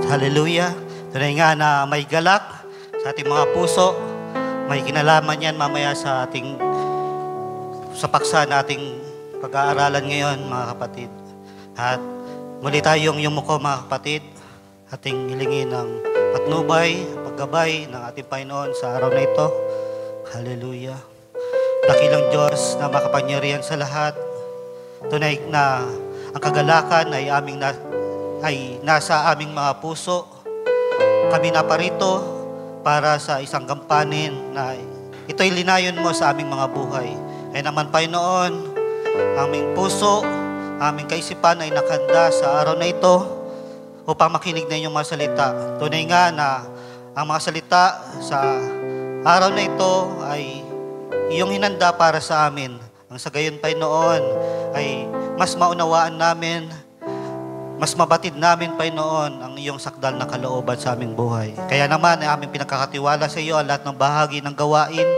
Hallelujah. Tunay nga na may galak sa ating mga puso. May kinalaman yan mamaya sa paksa na ating pag-aaralan ngayon, mga kapatid. At muli tayong yumuko, mga kapatid. Ating hilingin ng patnubay, paggabay ng ating Panginoon sa araw na ito. Hallelujah. Dakilang Diyos na makapangyarihan sa lahat. Tunay na ang kagalakan ay nasa aming mga puso. Kami na parito para sa isang gampanin na ito'y linayon mo sa aming mga buhay. Kaya naman, Panginoon, aming puso, aming kaisipan ay nakanda sa araw na ito upang makinig na inyong mga salita. Tunay nga na ang mga salita sa araw na ito ay iyong hinanda para sa amin. Ang sa gayon, Panginoon, ay mas maunawaan namin, mas mabatid namin, Panginoon, ang iyong sakdal na kalooban sa aming buhay. Kaya naman, ay aming pinagkakatiwala sa iyo ang lahat ng bahagi ng gawain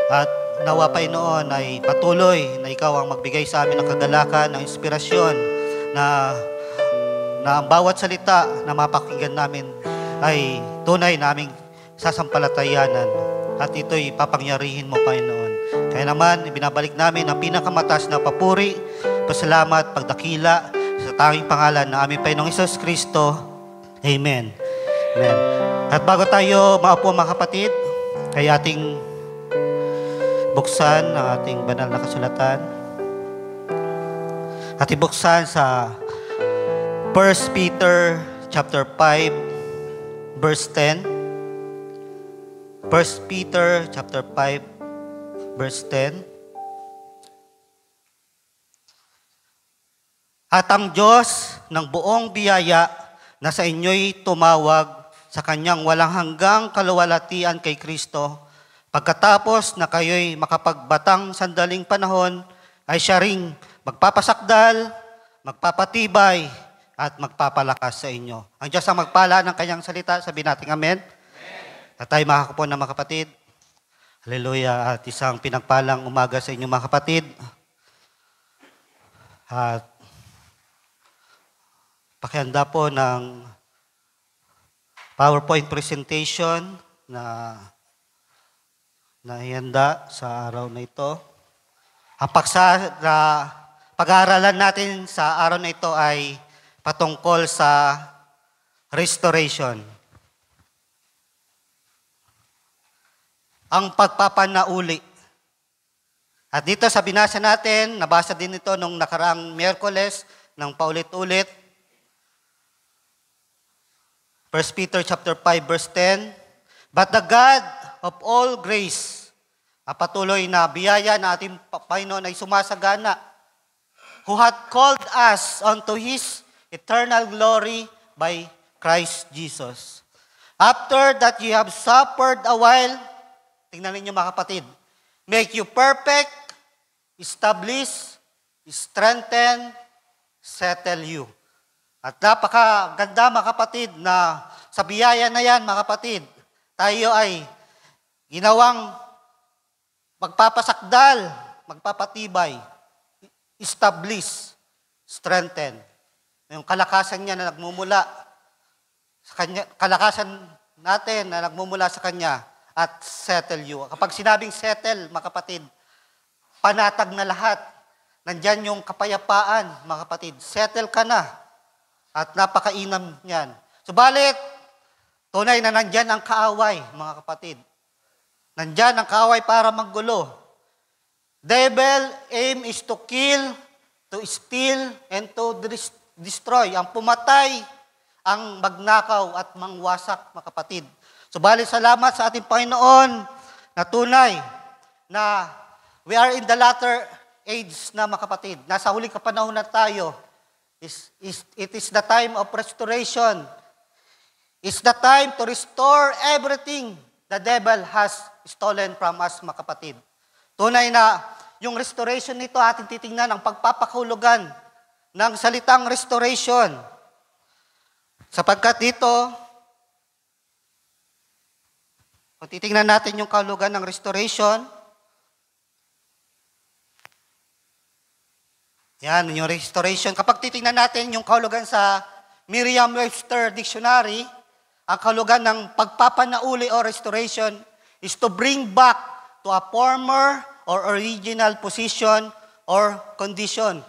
at nawa, Panginoon, ay patuloy na ikaw ang magbigay sa amin ng kagalakan, ng inspirasyon na ang bawat salita na mapakinggan namin ay tunay naming sasampalatayanan at ito'y papangyarihin mo, Panginoon. Kaya naman, ibinabalik namin ang pinakamataas na papuri, pasalamat, pagdakila sa tanging pangalan na aming Panginoong Hesus Kristo. Amen. Amen. At bago tayo maupo, mga kapatid, ay ating buksan ang ating banal na kasulatan. Ating buksan sa 1 Peter chapter 5, verse 10. 1 Peter chapter 5, verse 10. At ang Diyos ng buong biyaya na sa inyo'y tumawag sa kanyang walang hanggang kaluwalhatian kay Kristo, pagkatapos na kayo'y makapagbatang sandaling panahon, ay siya ring magpapasakdal, magpapatibay, at magpapalakas sa inyo. Ang Diyos ang magpala ng kanyang salita. Sabihin natin amen. At tayo makakapon na mga kapatid. Hallelujah. At isang pinagpalang umaga sa inyo mga kapatid. At pakihanda po ng PowerPoint presentation na ihanda sa araw na ito. Ang paksa na pag-aaralan natin sa araw na ito ay patungkol sa restoration. Ang pagpapanauli. At dito sa binasa natin, nabasa din ito nung nakaraang Miyerkules ng paulit-ulit. 1 Peter chapter 5 verse 10. But the God of all grace, patuloy na biyaya na ating Panginoon ay sumasagana, who hath called us unto His eternal glory by Christ Jesus. After that ye have suffered a while, tingnan ninyo mga kapatid, make you perfect, establish, strengthen, settle you. At napakaganda mga kapatid na sa biyaya na yan mga kapatid, tayo ay ginawang magpapasakdal, magpapatibay, establish, strengthen. Yung kalakasan niya na nagmumula sa kanya, kalakasan natin na nagmumula sa kanya at settle you. Kapag sinabing settle, mga kapatid, panatag na lahat. Nandyan yung kapayapaan, mga kapatid. Settle ka na. At napakainam niyan. Subalit, tunay na nandyan ang kaaway, mga kapatid. Nandyan ang kaaway para maggulo. Devil aim is to kill, to steal, and to destroy. Ang pumatay, ang magnakaw at mangwasak, mga kapatid. Subalit salamat sa ating Panginoon na tunay na we are in the latter age na mga kapatid. Nasa huling kapanahon na tayo. It is the time of restoration. It's the time to restore everything the devil has stolen from us, mga kapatid. Tunay na yung restoration nito ating titingnan ang pagpapakahulugan ng salitang restoration. Sapagkat dito, kung titingnan natin yung kahulugan ng restoration, yan, yung restoration. Kapag titingnan natin yung kahulugan sa Merriam-Webster Dictionary, ang kahulugan ng pagpapanauli o restoration is to bring back to a former or original position or condition.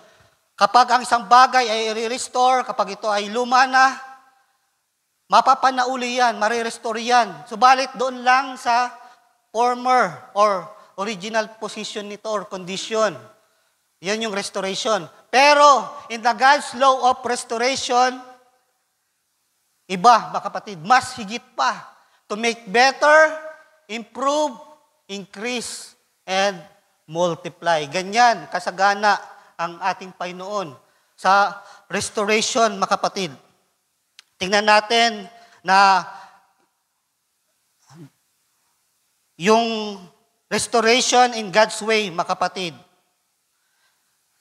Kapag ang isang bagay ay i-restore, kapag ito ay luma na, mapapanauli yan, marirestore yan. Subalit doon lang sa former or original position nito or condition. Yan yung restoration. Pero in the God's law of restoration, iba, mga kapatid, mas higit pa to make better, improve, increase, and multiply. Ganyan, kasagana ang ating Panginoon sa restoration, mga kapatid. Tingnan natin na yung restoration in God's way, mga kapatid.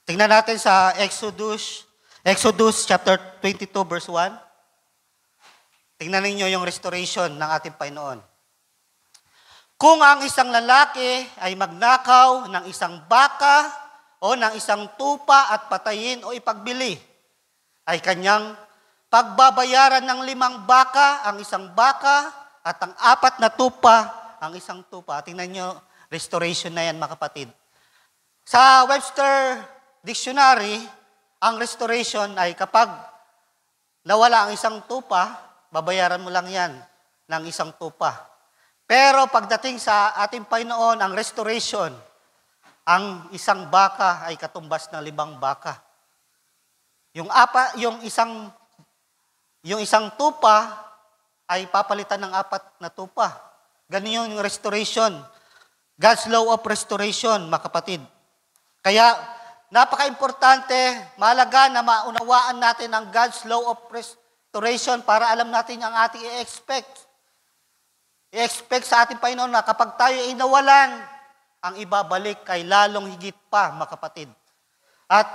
Tingnan natin sa Exodus chapter 22, verse 1. Tingnan ninyo yung restoration ng ating Panginoon. Kung ang isang lalaki ay magnakaw ng isang baka o ng isang tupa at patayin o ipagbili, ay kanyang pagbabayaran ng 5 baka ang isang baka at ang 4 na tupa ang isang tupa. Tingnan nyo, restoration na yan, mga kapatid. Sa Webster Dictionary, ang restoration ay kapag nawala ang isang tupa, babayaran mo lang yan ng isang tupa. Pero pagdating sa ating Panginoon, ang restoration, ang isang baka ay katumbas ng 5 baka. Yung isang tupa ay papalitan ng 4 na tupa. Ganun yung restoration. God's law of restoration, mga kapatid. Kaya, napaka-importante, mahalaga na maunawaan natin ang God's law of restoration para alam natin ang ating i-expect. I-expect sa ating Panginoon na kapag tayo ay nawalan, ang ibabalik ay lalong higit pa, mga kapatid. At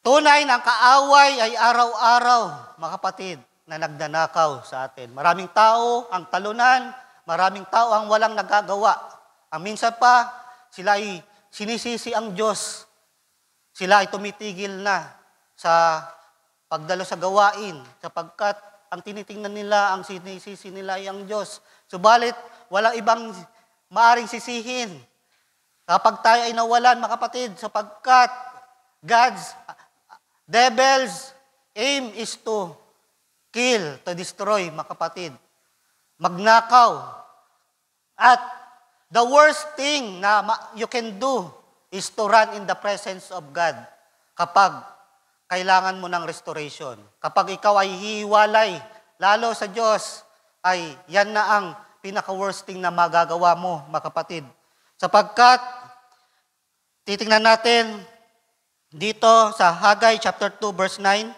tunay na ang kaaway ay araw-araw, mga kapatid, na nagnanakaw sa atin. Maraming tao ang talunan, maraming tao ang walang nagagawa. Ang minsan pa, sila ay sinisisi ang Diyos. Sila ay tumitigil na sa pagdalo sa gawain, sapagkat ang tinitingnan nila, ang sinisisi nila ay ang Diyos. Subalit, walang ibang maaring sisihin. Kapag tayo ay nawalan, mga kapatid, sapagkat devil's aim is to kill, to destroy, mga kapatid. Magnakaw. At the worst thing na you can do is to run in the presence of God kapag kailangan mo ng restoration. Kapag ikaw ay hihiwalay, lalo sa Diyos, ay yan na ang pinaka-worst thing na magagawa mo, mga kapatid. Sapagkat, titingnan natin dito sa Haggai chapter 2, verse 9.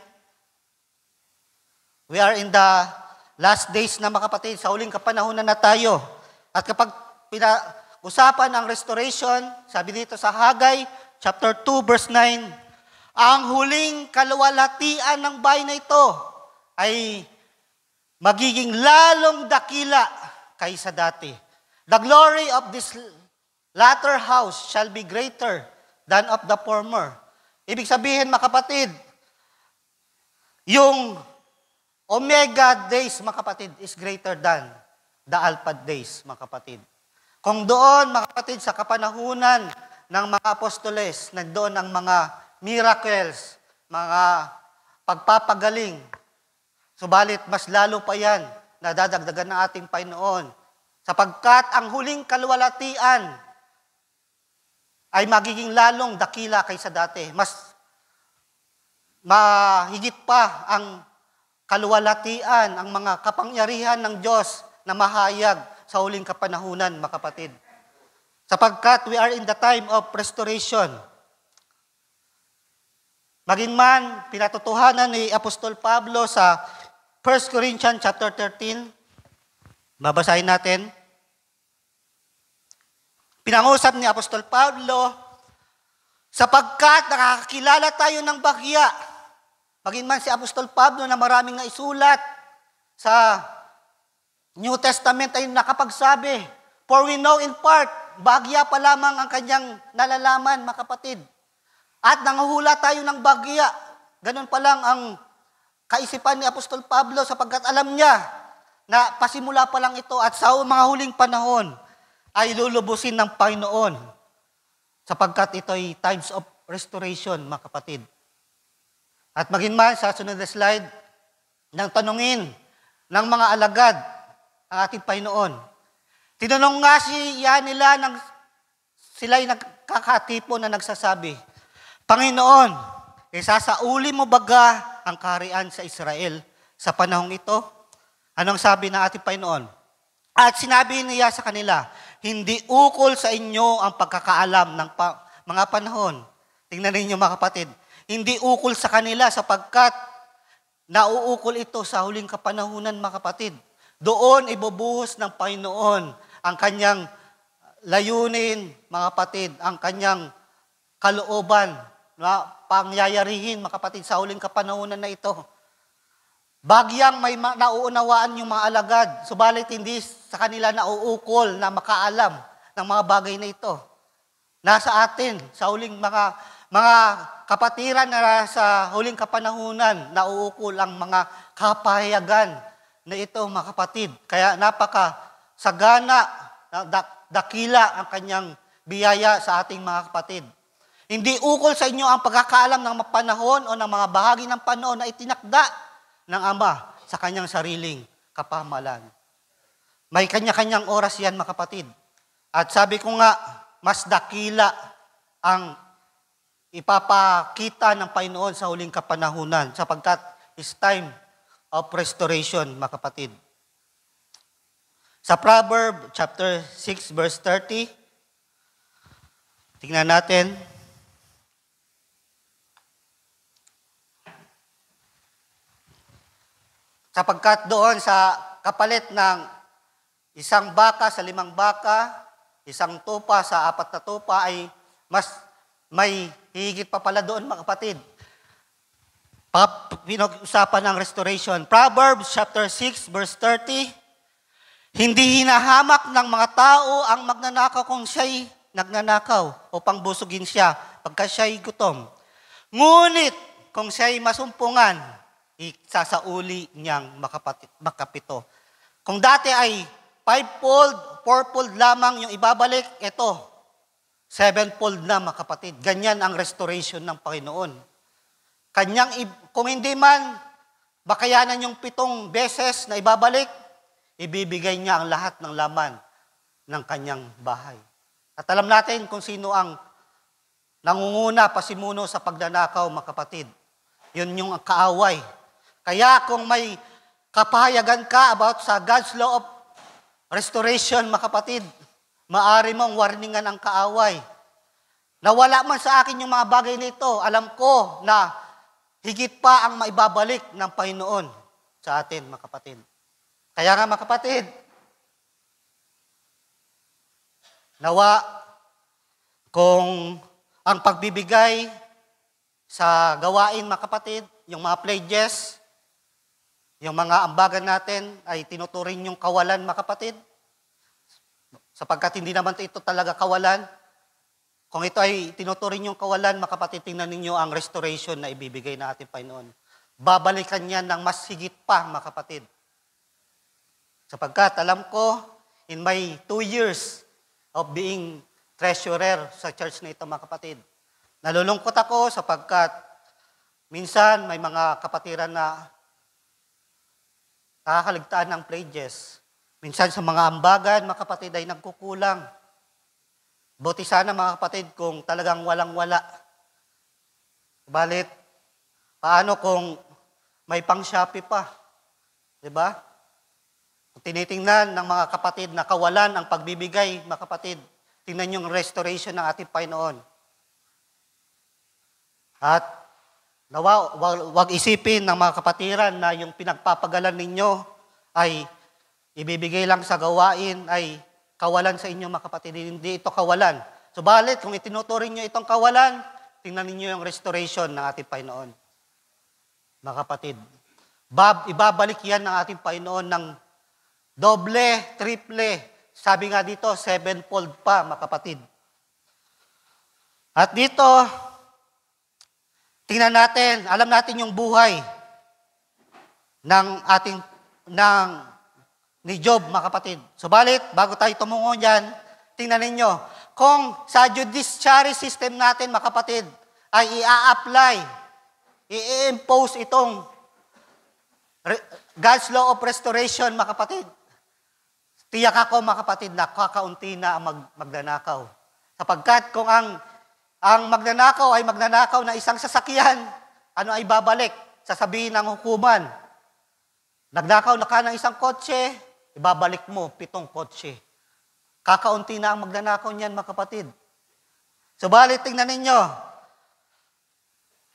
We are in the last days na, mga kapatid, sa huling kapanahunan na tayo. At kapag usapan ang restoration, sabi dito sa Haggai chapter 2, verse 9, ang huling kaluwalhatian ng bayan na ito ay magiging lalong dakila kaysa dati. The glory of this latter house shall be greater than of the former. Ibig sabihin, mga kapatid, yung Omega days, mga kapatid, is greater than the Alpha days, mga kapatid. Kung doon, mga kapatid, sa kapanahunan ng mga apostoles, nandoon ang mga miracles, mga pagpapagaling. Subalit, mas lalo pa yan na dadagdagan ng ating Panginoon. Sapagkat ang huling kaluwalhatian ay magiging lalong dakila kaysa dati. Mas mahigit pa ang kaluwalhatian, ang mga kapangyarihan ng Diyos na mahayag sa huling kapanahunan, mga kapatid. Sapagkat we are in the time of restoration. Maging man, pinatutuhanan ni Apostol Pablo sa 1 Corinthians chapter 13, babasahin natin. Pinangusap ni Apostol Pablo, sapagkat nakakakilala tayo ng bahya. Maging man si Apostol Pablo na maraming naisulat sa New Testament ay nakapagsabi, for we know in part, bahya pa lamang ang kanyang nalalaman, mga kapatid. At nanguhula tayo ng bagya. Ganun pa lang ang kaisipan ni Apostol Pablo sapagkat alam niya na pasimula pa lang ito at sa mga huling panahon ay lulubusin ng Panginoon sapagkat ito ay times of restoration, mga kapatid. At maging man sa sunod na slide, nang tanungin ng mga alagad ang ating Panginoon. Tinanong nga siya nila nang sila'y nagkakatipo na nagsasabi, Panginoon, isasauli mo baga ang kaharian sa Israel sa panahong ito? Anong sabi ng ating Panginoon? At sinabi niya sa kanila, hindi ukol sa inyo ang pagkakaalam ng mga panahon. Tingnan ninyo mga kapatid, hindi ukol sa kanila sapagkat nauukol ito sa huling kapanahunan mga kapatid. Doon ibubuhos ng Panginoon ang kanyang layunin mga kapatid, ang kanyang kalooban na pangyayarihin mga kapatid sa huling kapanahunan na ito. Bagyang may nauunawaan yung mga alagad, subalit hindi sa kanila nauukol na makaalam ng mga bagay na ito. Nasa atin, sa huling mga kapatiran na sa huling kapanahunan, nauukol ang mga kapahayagan na ito mga kapatid. Kaya napaka-sagana, dakila ang kanyang biyaya sa ating mga kapatid. Hindi ukol sa inyo ang pagkakaalam ng panahon o ng mga bahagi ng panahon na itinakda ng Ama sa kanyang sariling kapamahalan. May kanya-kanyang oras yan, mga kapatid. At sabi ko nga, mas dakila ang ipapakita ng Panginoon sa huling kapanahunan sapagkat it's time of restoration, mga kapatid. Sa Proverbs chapter 6 verse 30, tingnan natin. Sapagkat doon sa kapalit ng isang baka sa 5 baka, isang tupa sa 4 na tupa ay mas may higit pa pala doon mga kapatid. Pinag-usapan ng restoration. Proverbs chapter 6 verse 30, hindi hinahamak ng mga tao ang magnanakaw kung siya'y nagnanakaw upang busugin siya pagka siya'y gutom. Ngunit kung siya'y masumpungan, isasauli niyang makapito. Kung dati ay 5-fold, 4-fold lamang yung ibabalik, ito, 7-fold na mga kapatid. Ganyan ang restoration ng Panginoon. Kung hindi man, bakayanan yung 7 beses na ibabalik, ibibigay niya ang lahat ng laman ng kanyang bahay. At alam natin kung sino ang nangunguna, pasimuno sa pagnanakaw, mga kapatid. Yun yung kaaway. Kaya kung may kapahayagan ka about sa God's law of restoration, mga kapatid, maaari mong warningan ang kaaway. Nawala man sa akin yung mga bagay nito, alam ko na higit pa ang maibabalik ng Panginoon sa atin, mga kapatid. Kaya nga, mga kapatid, nawa kung ang pagbibigay sa gawain, mga kapatid, yung mga pledges, yung mga ambagan natin ay tinuturing yung kawalan, mga kapatid. Sapagkat hindi naman ito talaga kawalan. Kung ito ay tinuturing yung kawalan, mga kapatid, tingnan ninyo ang restoration na ibibigay na ating Panginoon. Babalikan niya ng mas higit pa, mga kapatid. Sapagkat alam ko, in my 2 years of being treasurer sa church na ito, mga kapatid, nalulungkot ako sapagkat minsan may mga kapatiran na nakakaligtaan ng pledges. Minsan sa mga ambagan, mga kapatid, ay nagkukulang. Buti sana, mga kapatid, kung talagang walang-wala. Balit, paano kung may pang-Shopee pa? Diba? Kung tinitingnan ng mga kapatid na kawalan ang pagbibigay, mga kapatid, tingnan yung restoration ng ating Panginoon. At wag isipin ng mga kapatiran na yung pinagpapagalan ninyo ay ibibigay lang sa gawain ay kawalan sa inyo, mga kapatid. Hindi ito kawalan. Subalit, kung itinuturing nyo itong kawalan, tingnan ninyo yung restoration ng ating Panginoon. Mga kapatid, ibabalik yan ng ating Panginoon ng doble, triple. Sabi nga dito, 7-fold pa, mga kapatid. At dito, tingnan natin, alam natin yung buhay ng ating ng ni Job, mga kapatid. Subalit, bago tayo tumungo diyan, tingnan ninyo, kung sa judiciary system natin, mga kapatid, ay i-apply, i-impose itong God's law of restoration, mga kapatid, tiyak ako, mga kapatid, na kakaunti na ang magnanakaw. Sapagkat kung ang magnanakaw ay magnanakaw na isang sasakyan, ano ay babalik? Sasabihin ng hukuman, nagnakaw na ka ng isang kotse, ibabalik mo 7 kotse. Kakaunti na ang magnanakaw niyan, mga kapatid. Subalit, tingnan ninyo,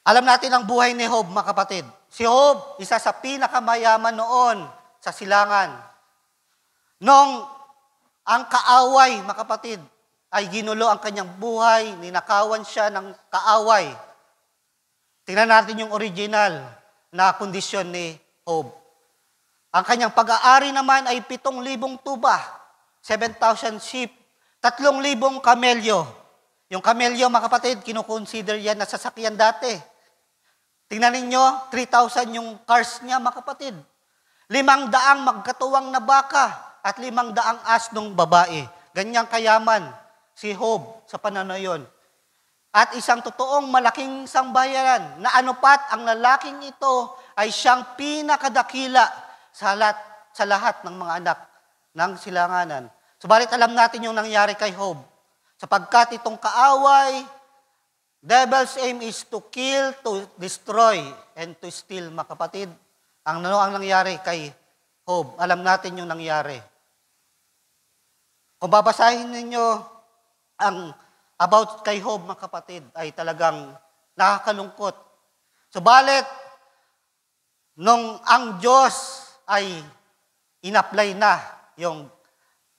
alam natin ang buhay ni Job, mga kapatid. Si Job, isa sa pinakamayaman noon sa silangan. Nung ang kaaway, mga kapatid, ay ginulo ang kanyang buhay, ninakawan siya ng kaaway. Tingnan natin yung original na kondisyon ni Job. Ang kanyang pag-aari naman ay 7,000 tuba, 7,000 sheep, 3,000 kamelyo. Yung kamelyo, mga kapatid, kinukonsider yan na sasakyan dati. Tingnan ninyo, 3,000 yung cars niya, mga kapatid. 500 magkatuwang na baka at 500 asnong babae. Ganyang kayaman si Job sa panahon na yun. At isang totoong malaking sambayaran na anupat ang lalaking ito ay siyang pinakadakila sa lahat ng mga anak ng silanganan. Subalit alam natin yung nangyari kay Job. Sapagkat itong kaaway, devil's aim is to kill, to destroy, and to steal, mga kapatid. Ang nangyari kay Job, alam natin yung nangyari. Kung babasahin ninyo ang about kay Job, mga kapatid, ay talagang nakakalungkot. Subalit, nung ang Diyos ay in-apply na yung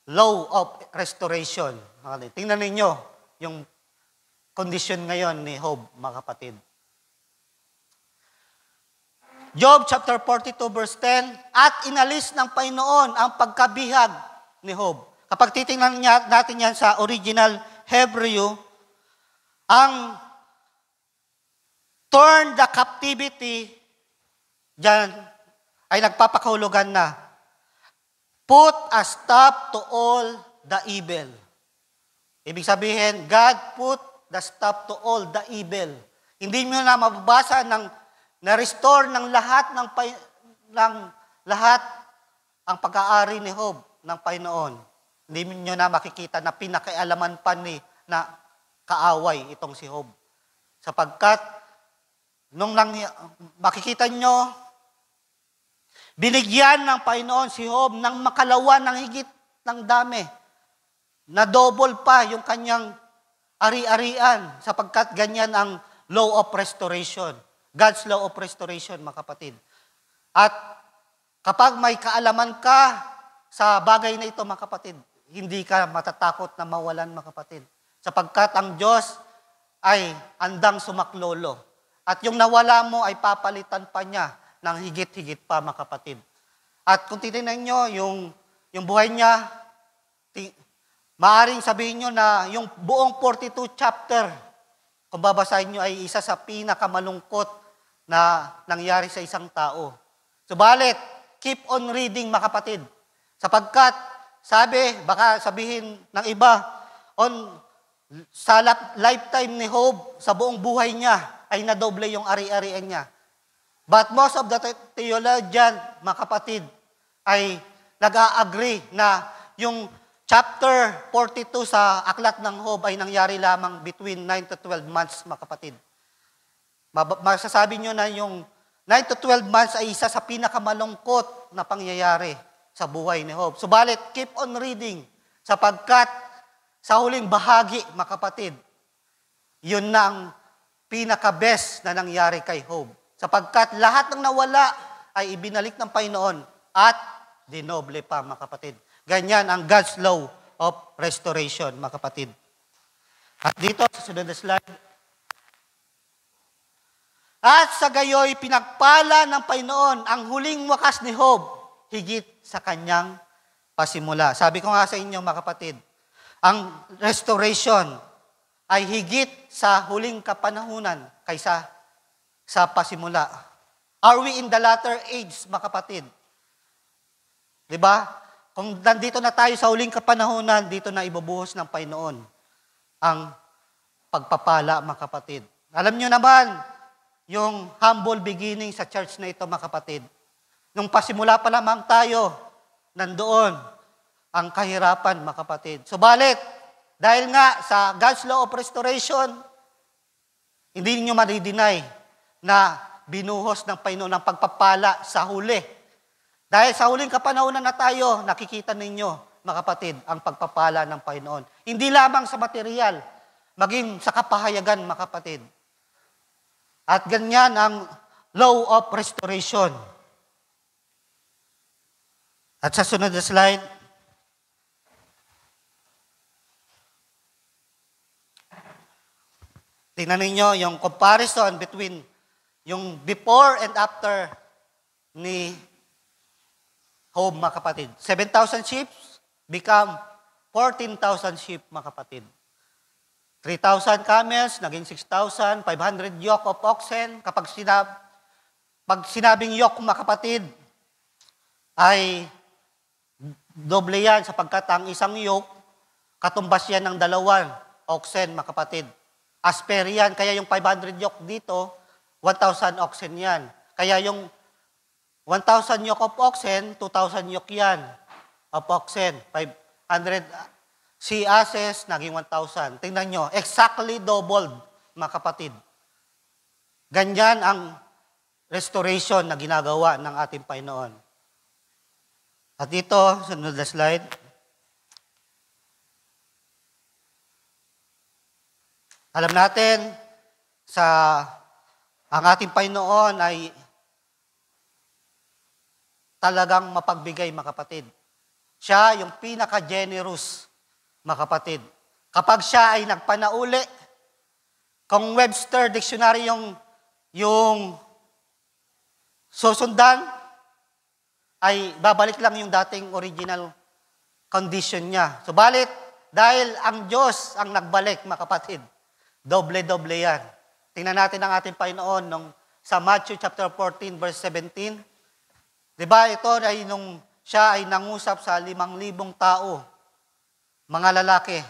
law of restoration. Tingnan ninyo yung kondisyon ngayon ni Job, mga kapatid. Job chapter 42 verse 10, at inalis ng Panginoon ang pagkabihag ni Job. Kapag titingnan natin yan sa original Hebrew, ang turn the captivity, dyan ay nagpapakahulugan na, put a stop to all the evil. Ibig sabihin, God put the stop to all the evil. Hindi mo na mababasa na-restore ng lahat ang pag-aari ni Job ng Panginoon. Hindi nyo na makikita na pinakaialaman pa na kaaway itong si Job. Sapagkat, nung makikita nyo, binigyan ng Panginoon si Job ng makalawa ng higit ng dami. Na double pa yung kanyang ari-arian sapagkat ganyan ang law of restoration. God's law of restoration, mga kapatid. At kapag may kaalaman ka sa bagay na ito, mga kapatid, hindi ka matatakot na mawalan, mga kapatid. Sapagkat ang Diyos ay andang sumaklolo. At yung nawala mo ay papalitan pa niya ng higit-higit pa, mga kapatid. At kung titignan nyo, yung buhay niya, maaring sabihin nyo na yung buong 42 chapter, kung babasahin nyo, ay isa sa pinakamalungkot na nangyari sa isang tao. Subalit, keep on reading, mga kapatid. Sapagkat, baka sabihin ng iba, sa lifetime ni Job, sa buong buhay niya, ay nadoble yung ari-arian niya. But most of the theologian, mga kapatid, ay nag-a-agree na yung chapter 42 sa Aklat ng Job ay nangyari lamang between 9 to 12 months, mga kapatid. Masasabi nyo na yung 9 to 12 months ay isa sa pinakamalungkot na pangyayari sa buhay ni Job. Subalit, keep on reading sapagkat sa huling bahagi, mga kapatid, yun na ang pinaka-best na nangyari kay Job. Sapagkat lahat ng nawala ay ibinalik ng Panginoon at dinoble pa, mga kapatid. Ganyan ang God's law of restoration, mga kapatid. At dito, sa sunod na slide. At sa gayoy, pinagpala ng Panginoon ang huling wakas ni Job, higit sa kanyang pasimula. Sabi ko nga sa inyo, mga kapatid, ang restoration ay higit sa huling kapanahunan kaysa sa pasimula. Are we in the latter age, mga kapatid? Di ba? Kung nandito na tayo sa huling kapanahunan, dito na ibubuhos ng Panginoon ang pagpapala, mga kapatid. Alam nyo naman, yung humble beginning sa church na ito, mga kapatid. Nung pasimula pa lamang tayo, nandoon ang kahirapan, mga kapatid. Subalit, dahil nga sa God's law of restoration, hindi ninyo ma-deny na binuhos ng Panginoon ang pagpapala sa huli. Dahil sa huling kapanahunan na tayo, nakikita ninyo, mga kapatid, ang pagpapala ng Panginoon. Hindi lamang sa material, maging sa kapahayagan, mga kapatid. At ganyan ang law of restoration. At sa sunod na slide, tingnan ninyo yung comparison between yung before and after ni Job, mga kapatid. 7,000 sheep become 14,000 sheep, mga kapatid. 3,000 camels, naging 6,000, 500 yoke of oxen. Pag sinabing yoke, mga kapatid, ay doble yan sapagkat ang isang yoke, katumbas yan ng 2 oxen, mga kapatid. Asper yan, kaya yung 500 yoke dito, 1,000 oxen yan. Kaya yung 1,000 yoke of oxen, 2,000 yoke yan of oxen. 500 sea asses, naging 1,000. Tingnan nyo, exactly doubled, mga kapatid. Ganyan ang restoration na ginagawa ng ating Panginoon. At dito, sunod na slide. Alam natin, ang ating Panginoon ay talagang mapagbigay, mga kapatid. Siya yung pinaka-generous, mga kapatid. Kapag siya ay nagpanauli, kung Webster Dictionary yung susundan, ay babalik lang yung dating original condition niya. Subalit, dahil ang Diyos ang nagbalik, mga kapatid, doble-doble yan. Tingnan natin ang ating Panginoon sa Matthew chapter 14, verse 17. Diba, ito ay nung siya ay nangusap sa 5,000 tao, mga lalaki.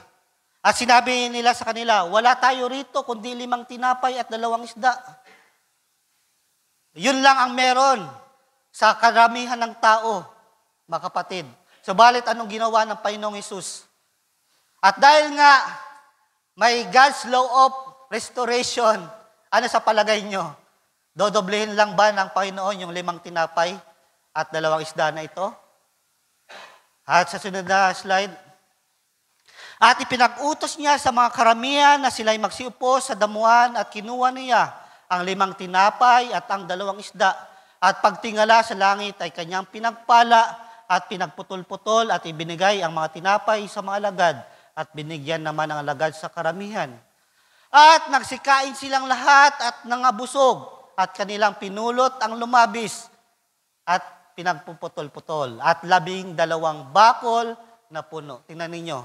At sinabi nila sa kanila, wala tayo rito kundi 5 tinapay at 2 isda. Yun lang ang meron sa karamihan ng tao, mga kapatid. Subalit, anong ginawa ng Panginoong Hesus? At dahil nga, may God's law of restoration, ano sa palagay nyo? Dodoblehin lang ba ng Panginoon yung 5 tinapay at 2 isda na ito? At sa sunod na slide, at ipinag-utos niya sa mga karamihan na sila'y magsiupo sa damuhan at kinuha niya ang 5 tinapay at ang 2 isda. At pagtingala sa langit ay kanyang pinagpala at pinagputol-putol at ibinigay ang mga tinapay sa mga alagad at binigyan naman ang alagad sa karamihan. At nagsikain silang lahat at nangabusog at kanilang pinulot ang lumabis at pinagpuputol-putol at 12 bakol na puno. Tingnan ninyo.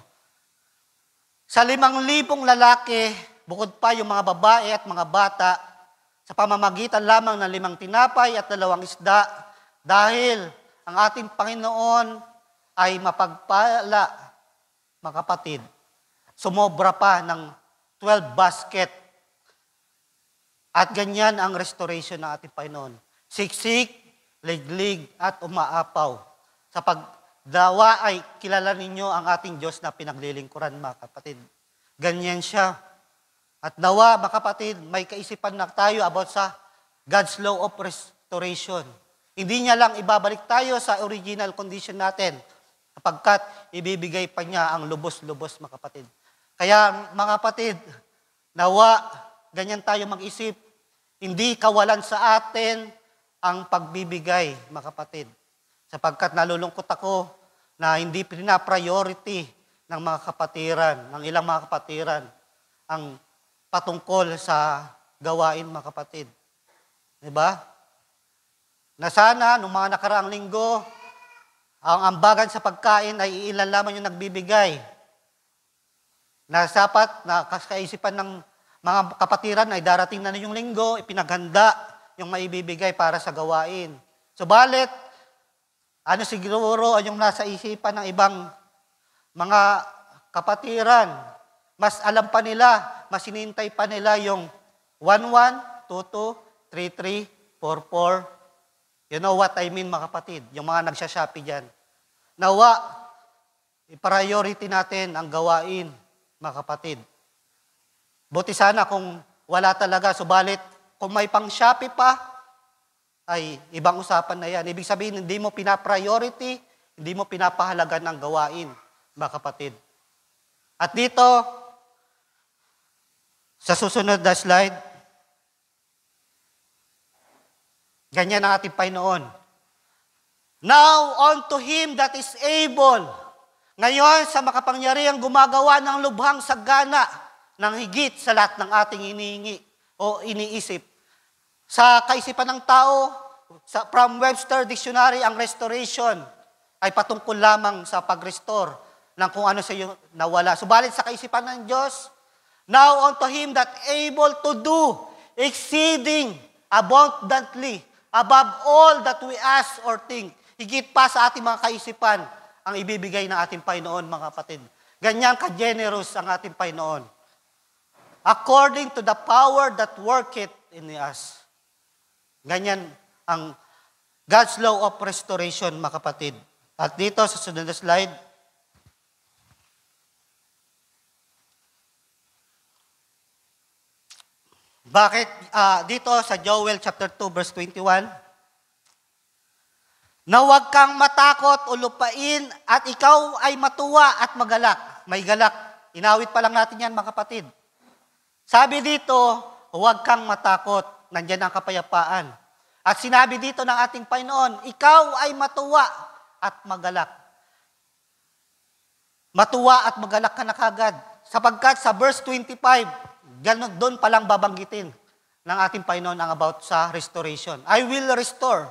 Sa 5,000 lalaki, bukod pa yung mga babae at mga bata, sa pamamagitan lamang ng 5 tinapay at 2 isda, dahil ang ating Panginoon ay mapagpala, mga kapatid, sumobra pa ng 12 basket. At ganyan ang restoration ng ating Panginoon. Siksik, liglig, at umaapaw. Sa pagdawa ay kilala ninyo ang ating Diyos na pinaglilingkuran, mga kapatid. Ganyan siya. At nawa, mga kapatid, may kaisipan na tayo about sa God's law of restoration. Hindi niya lang ibabalik tayo sa original condition natin, kapagkat ibibigay pa niya ang lubos-lubos, mga kapatid. Kaya, mga kapatid, nawa, ganyan tayo mag-isip. Hindi kawalan sa atin ang pagbibigay, mga kapatid. Sapagkat nalulungkot ako na hindi pina-priority ng mga kapatiran, ng ilang mga kapatiran, ang patungkol sa gawain, mga kapatid. Diba? Na sana, nung mga nakaraang linggo, ang ambagan sa pagkain ay ilan lamang yung nagbibigay. Na sapat na kaisipan ng mga kapatiran ay darating na yung linggo, ipinaghanda yung maibibigay para sa gawain. Subalit, ano siguro yung nasa isipan ng ibang mga kapatiran, mas alam pa nila, mas hinintay pa nila yung 11, 22, 33, 44. You know what I mean, mga kapatid? Yung mga nagsya-shopee dyan. Nawa, i-priority natin ang gawain, mga kapatid. Buti sana kung wala talaga, subalit kung may pang-shopee pa, ay ibang usapan na yan. Ibig sabihin, hindi mo pina-priority, hindi mo pinapahalagan ang gawain, mga kapatid. At dito, sa susunod na slide, ganyan ang ating Panginoon. Now, unto Him that is able. Ngayon, sa makapangyarihang gumagawa ng lubhang sagana, ng higit sa lahat ng ating inihingi o iniisip. Sa kaisipan ng tao, from Webster Dictionary, ang restoration ay patungkol lamang sa pag-restore ng kung ano sa iyo nawala. Subalit sa kaisipan ng Diyos, now unto Him that able to do exceeding abundantly above all that we ask or think. Higit pa sa ating mga kaisipan ang ibibigay ng ating Panginoon, mga kapatid. Ganyan ka-generous ang ating Panginoon. According to the power that worketh in us. Ganyan ang God's law of restoration, mga kapatid. At dito sa sunod na slide, bakit dito sa Joel chapter 2 verse 21, na huwag kang matakot o lupain at ikaw ay matuwa at magalak. May galak. Inawit pa lang natin yan, mga kapatid. Sabi dito, huwag kang matakot. Nandyan ang kapayapaan. At sinabi dito ng ating Panginoon, ikaw ay matuwa at magalak. Matuwa at magalak ka na kagad. Sapagkat sa verse 25, doon palang babanggitin ng ating Panginoon ang about sa restoration. I will restore.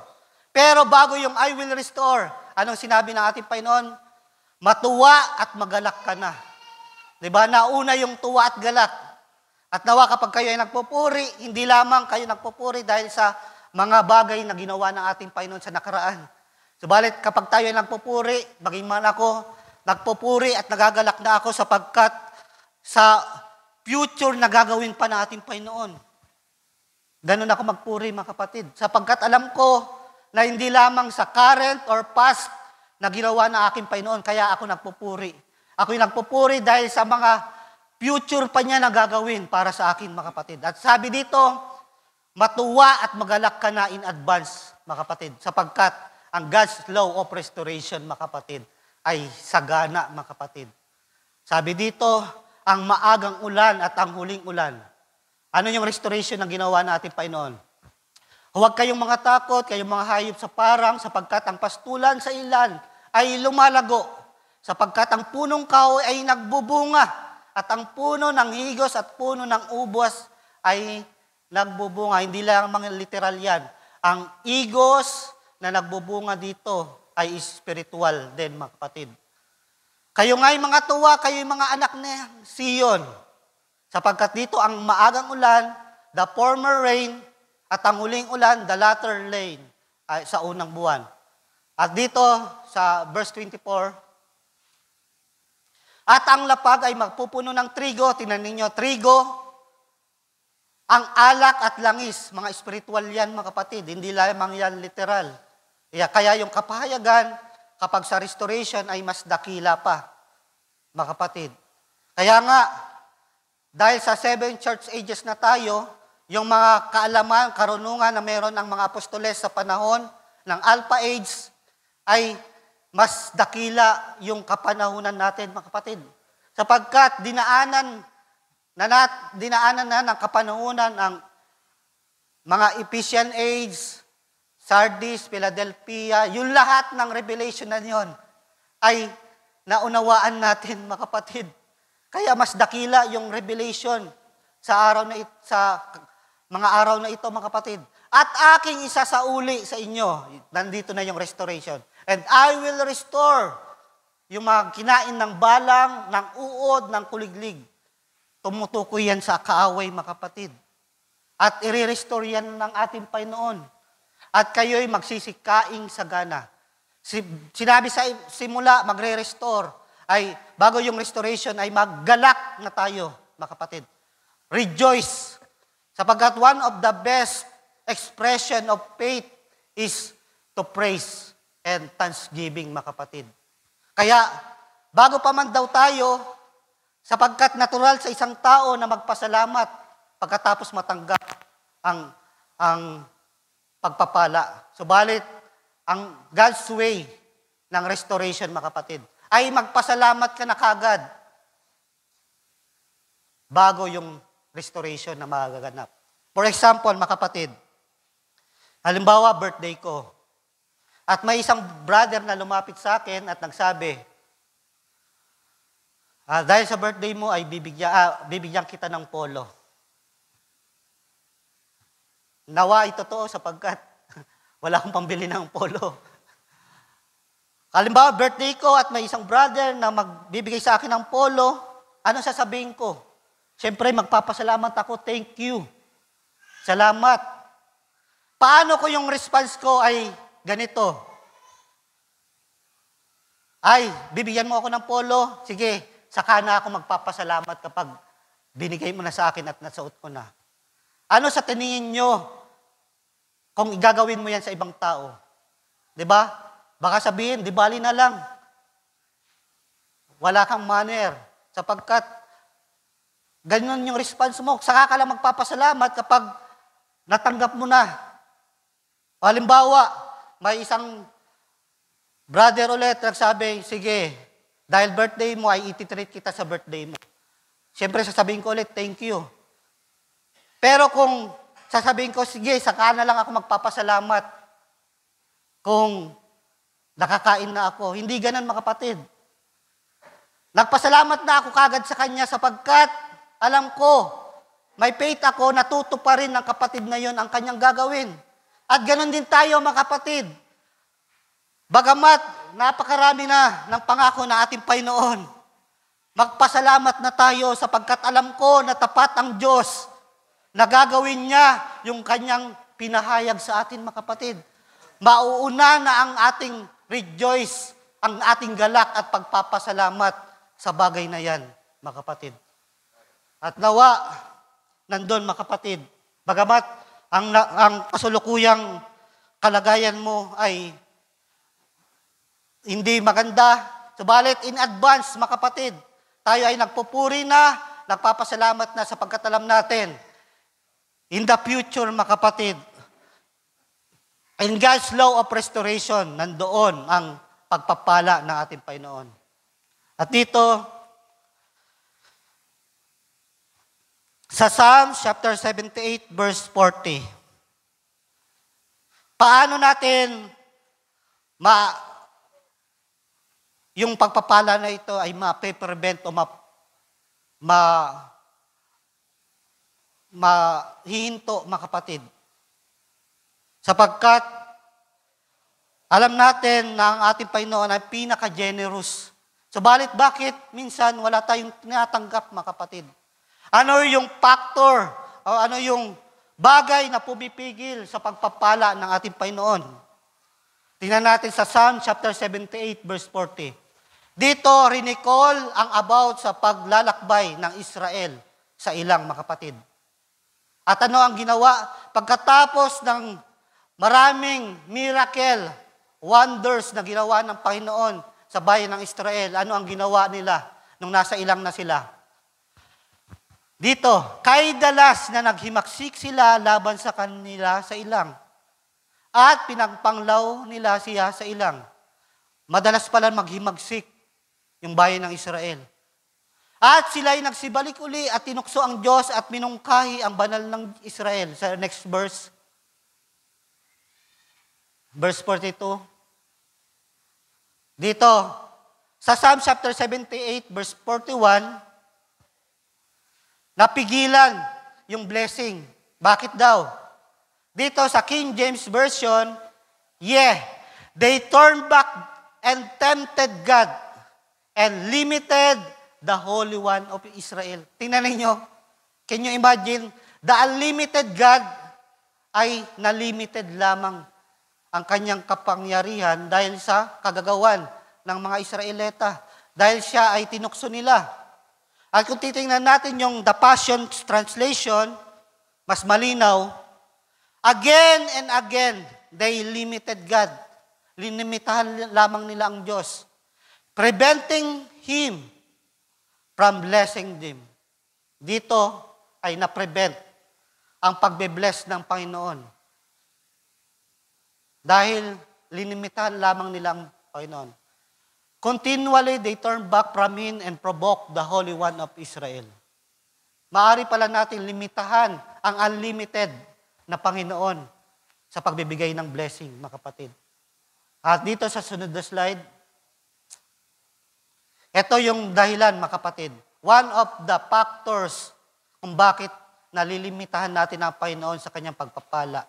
Pero bago yung I will restore, anong sinabi ng ating Panginoon? Matuwa at magalak ka na. Diba? Nauna yung tuwa at galak. At nawa kapag kayo ay nagpupuri, hindi lamang kayo nagpupuri dahil sa mga bagay na ginawa ng ating Panginoon sa nakaraan. Subalit kapag tayo ay nagpupuri, maging man ako, nagpupuri at nagagalak na ako sapagkat sa future na gagawin pa ng ating Panginoon. Ganun ako magpuri, mga kapatid. Sapagkat alam ko na hindi lamang sa current or past na ginawa ng aking Panginoon, kaya ako nagpupuri. Ako'y nagpupuri dahil sa mga future pa niya na gagawin para sa akin, mga kapatid. At sabi dito, matuwa at magalak ka na in advance, mga kapatid, sapagkat ang God's law of restoration, mga kapatid, ay sagana, mga kapatid. Sabi dito, ang maagang ulan at ang huling ulan. Ano yung restoration na ginawa natin, Panginoon? Huwag kayong mga takot, kayong mga hayop sa parang, sapagkat ang pastulan sa ilan ay lumalago, sapagkat ang punong kahoy ay nagbubunga, at ang puno ng higos at puno ng ubos ay nagbubunga. Hindi lang mga literal yan. Ang higos na nagbubunga dito ay spiritual din, mga kapatid. Kayo nga'y mga tuwa, kayo mga anak ni Sion. Sapagkat dito ang maagang ulan, the former rain, at ang huling ulan, the latter rain, ay sa unang buwan. At dito sa verse 24, at ang lapag ay magpupuno ng trigo. Tingnan ninyo, trigo. Ang alak at langis, mga spiritual yan, mga kapatid. Hindi lamang yan literal. Kaya yung kapahayagan, kapag sa restoration, ay mas dakila pa, mga kapatid. Kaya nga, dahil sa 7 church ages na tayo, yung mga kaalaman, karunungan na meron ng mga apostoles sa panahon ng Alpha Age, ay mas dakila yung kapanahunan natin, mga kapatid. Sapagkat dinaanan na ng kapanahunan ang mga Ephesian Age, Sardis, Philadelphia, yung lahat ng revelation na yun ay naunawaan natin, mga kapatid. Kaya mas dakila yung revelation sa mga araw na ito, mga kapatid. At aking isasauli sa inyo, nandito na yung restoration. And I will restore yung mga kinain ng balang, ng uod, ng kuliglig. Tumutukoy yan sa kaaway, mga kapatid. At i-restore yan ng ating Panginoon. At kayo'y magsisikaing sagana. Sinabi sa simula, magre-restore, ay bago yung restoration, ay maggalak na tayo, mga kapatid. Rejoice. Sapagkat one of the best expression of faith is to praise and thanksgiving, mga kapatid. Kaya, bago pa man daw tayo, sapagkat natural sa isang tao na magpasalamat pagkatapos matanggap ang pagpapala. Subalit, ang God's way ng restoration, mga kapatid, ay magpasalamat ka na kagad bago yung restoration na magaganap. For example, mga kapatid, halimbawa, birthday ko. At may isang brother na lumapit sa akin at nagsabi, dahil sa birthday mo ay bibigyan kita ng polo. Nawa totoo sapagkat wala akong pambili ng polo. Halimbawa, birthday ko at may isang brother na magbibigay sa akin ng polo, ano sasabihin ko? Siyempre, magpapasalamat ako, thank you. Salamat. Paano ko yung response ko ay ganito? Ay, bibigyan mo ako ng polo? Sige, saka na ako magpapasalamat kapag binigay mo na sa akin at nasuot ko na. Ano sa tingin nyo kung igagawin mo yan sa ibang tao? Diba? Baka sabihin, di bali na lang. Wala kang manner. Sapagkat ganyan yung response mo. Saka ka lang magpapasalamat kapag natanggap mo na. Halimbawa, may isang brother ulit nagsabi, sige, dahil birthday mo ay ititreat kita sa birthday mo. Siyempre, sasabihin ko ulit, thank you. Pero kung sasabihin ko, sige, saka na lang ako magpapasalamat kung nakakain na ako. Hindi ganun, mga kapatid. Nagpasalamat na ako kagad sa kanya sapagkat alam ko, may faith ako, natuto pa rin ng kapatid na yon ang kanyang gagawin. At ganun din tayo, mga kapatid. Bagamat napakarami na ng pangako na ating Panginoon, magpasalamat na tayo sapagkat alam ko na tapat ang Diyos na gagawin niya yung kanyang pinahayag sa atin, mga kapatid. Mauuna na ang ating rejoice, ang ating galak at pagpapasalamat sa bagay na yan, mga kapatid. At nawa, nandun, mga kapatid, bagamat ang kasulukuyang kalagayan mo ay hindi maganda, subalit in advance, mga kapatid, tayo ay nagpupuri na, nagpapasalamat na sapagkat alam natin, in the future, mga kapatid, in God's law of restoration, nandoon ang pagpapala ng ating Panginoon. At dito, sa Psalms chapter 78, verse 40, paano natin yung pagpapala na ito ay ma-prevent o mahihinto, mga kapatid. Sapagkat alam natin na ang ating Panginoon ay pinaka-generous. Subalit bakit minsan wala tayong tinatanggap, mga kapatid? Ano yung factor o ano yung bagay na pumipigil sa pagpapala ng ating Panginoon? Tingnan natin sa Psalm chapter 78 verse 40. Dito rinicall ang about sa paglalakbay ng Israel sa ilang, mga kapatid. At ano ang ginawa? Pagkatapos ng maraming miracle, wonders na ginawa ng Panginoon sa bayan ng Israel, ano ang ginawa nila nung nasa ilang na sila? Dito, kay dalas na naghimaksik sila laban sa kanila sa ilang. At pinagpanglaw nila siya sa ilang. Madalas pala maghimagsik yung bayan ng Israel. At sila ay nagsibalik uli at tinukso ang Diyos at minungkahi ang banal ng Israel. Sa next verse. Verse 42. Dito, sa Psalm chapter 78, verse 41, napigilan yung blessing. Bakit daw? Dito sa King James Version, they turned back and tempted God and limited the Holy One of Israel. Tingnan ninyo, can you imagine, The unlimited God ay nalimited lamang ang kanyang kapangyarihan dahil sa kagagawan ng mga Israelita. Dahil siya ay tinukso nila. At kung titingnan natin yung The Passion Translation, mas malinaw, again and again, they limited God. Linimitahan lamang nila ang Diyos, preventing Him from blessing them. Dito ay na-prevent ang pagbe-bless ng Panginoon. Dahil linimitahan lamang nila ang Panginoon. Continually, they turn back from Him and provoke the Holy One of Israel. Maari pala natin limitahan ang unlimited na Panginoon sa pagbibigay ng blessing, mga kapatid. At dito sa sunod na slide, ito yung dahilan, mga kapatid. One of the factors kung bakit nalilimitahan natin ang Panginoon sa kanyang pagpapala.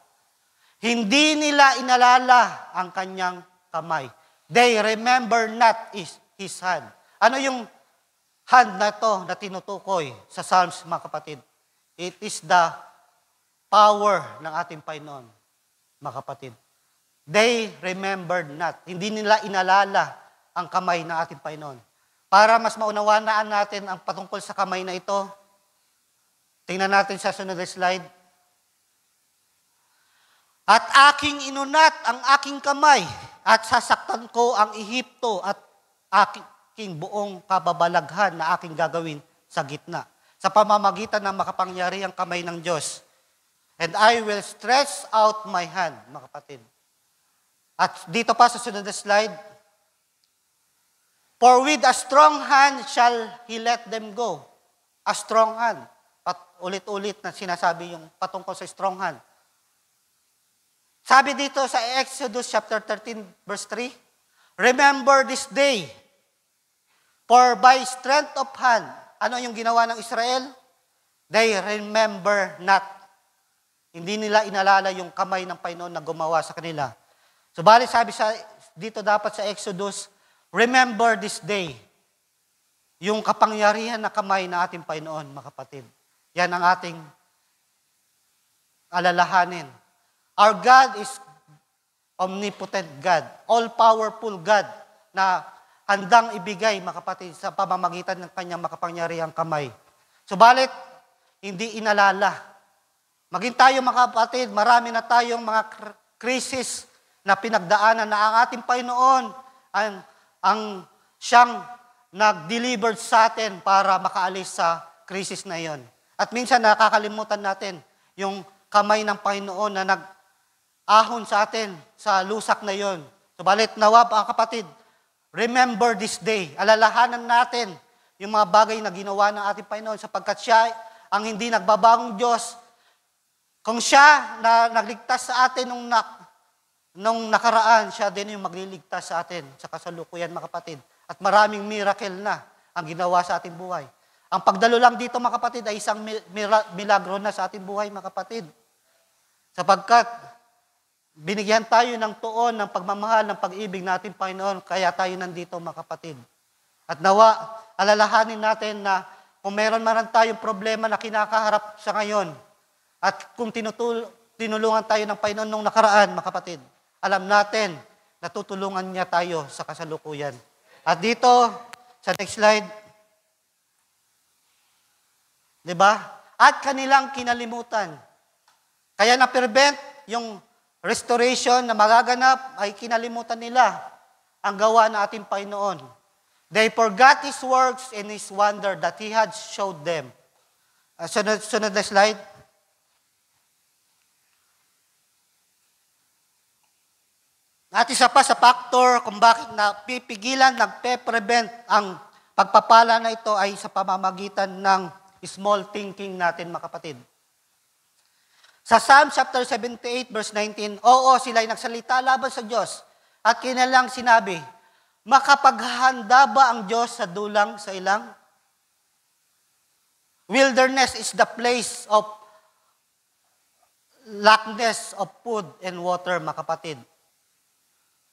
Hindi nila inalala ang kanyang kamay. They remember not His hand. Ano yung hand na to na tinutukoy sa Psalms, mga kapatid? It is the power ng ating Panginoon, mga kapatid. They remembered not. Hindi nila inalala ang kamay ng ating Panginoon. Para mas maunawaan natin ang patungkol sa kamay na ito, tingnan natin sa sunod na slide. At aking inunat ang aking kamay, at sasaktan ko ang Ehipto at aking buong kababalaghan na aking gagawin sa gitna. Sa pamamagitan ng makapangyarihang kamay ng Diyos. And I will stretch out my hand, mga kapatid. At dito pa sa sunod na slide, for with a strong hand shall He let them go. A strong hand. Ulit-ulit na sinasabi yung patungkol sa strong hand. Sabi dito sa Exodus chapter 13, verse 3, remember this day, for by strength of hand, ano yung ginawa ng Israel? They remember not. Hindi nila inalala yung kamay ng Panginoon na gumawa sa kanila. Subalit sabi dito dapat sa Exodus, remember this day, yung kapangyarihan na kamay na ating Panginoon, mga kapatid. Yan ang ating alalahanin. Our God is omnipotent God, all-powerful God, na handang ibigay, mga kapatid, sa pamamagitan ng kanyang makapangyarihang kamay. Subalit, hindi inalala. Maging tayo, mga kapatid, marami na tayong mga krisis na pinagdaanan na ang ating Panginoon ang siyang nag-delivered sa atin para makaalis sa krisis na iyon. At minsan nakakalimutan natin yung kamay ng Panginoon na nag-ahon sa atin sa lusak na iyon. Subalit nawa, mga kapatid, remember this day. Alalahanan natin yung mga bagay na ginawa ng ating Panginoon sapagkat siya ang hindi nagbabagong Diyos. Kung siya na nagligtas sa atin nung nakaraan, siya din yung magliligtas sa atin sa kasalukuyan, mga kapatid. At maraming miracle na ang ginawa sa ating buhay. Ang pagdalo lang dito, mga kapatid, ay isang milagro na sa ating buhay, mga kapatid. Sapagkat binigyan tayo ng tuon, ng pagmamahal, ng pag-ibig natin, Panginoon, kaya tayo nandito, mga kapatid. At nawa, alalahanin natin na kung meron man tayong problema na kinakaharap sa ngayon, at kung tinulungan tayo ng Panginoon nung nakaraan, mga kapatid, alam natin na tutulungan niya tayo sa kasalukuyan. At dito, sa next slide, di ba? At kanilang kinalimutan. Kaya na-prevent yung restoration na magaganap ay kinalimutan nila ang gawa ng ating Panginoon. They forgot His works and His wonder that He had showed them. Sunod na slide. At isa pa sa factor kung bakit napipigilan, nagpe-prevent ang pagpapala na ito ay sa pamamagitan ng small thinking natin, mga kapatid. Sa Psalm chapter 78, verse 19, oo, sila'y nagsalita laban sa Diyos at kanilang sinabi, makapaghahanda ba ang Diyos sa dulang sa ilang? Wilderness is the place of lackness of food and water, mga kapatid.